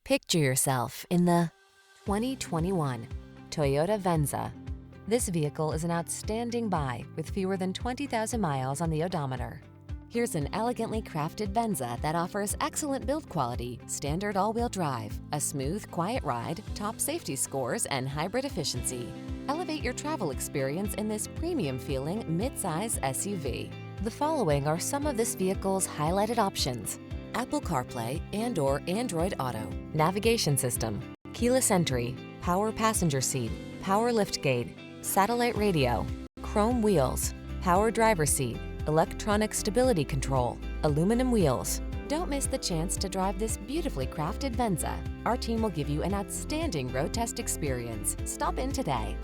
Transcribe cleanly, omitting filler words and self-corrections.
Picture yourself in the 2021 Toyota Venza. This vehicle is an outstanding buy with fewer than 20,000 miles on the odometer. Here's an elegantly crafted Venza that offers excellent build quality, standard all-wheel drive, a smooth, quiet ride, top safety scores, and hybrid efficiency. Elevate your travel experience in this premium-feeling midsize SUV. The following are some of this vehicle's highlighted options: Apple CarPlay and/or Android Auto, navigation system, keyless entry, power passenger seat, power liftgate, satellite radio, chrome wheels, power driver seat, electronic stability control, aluminum wheels. Don't miss the chance to drive this beautifully crafted Venza. Our team will give you an outstanding road test experience. Stop in today.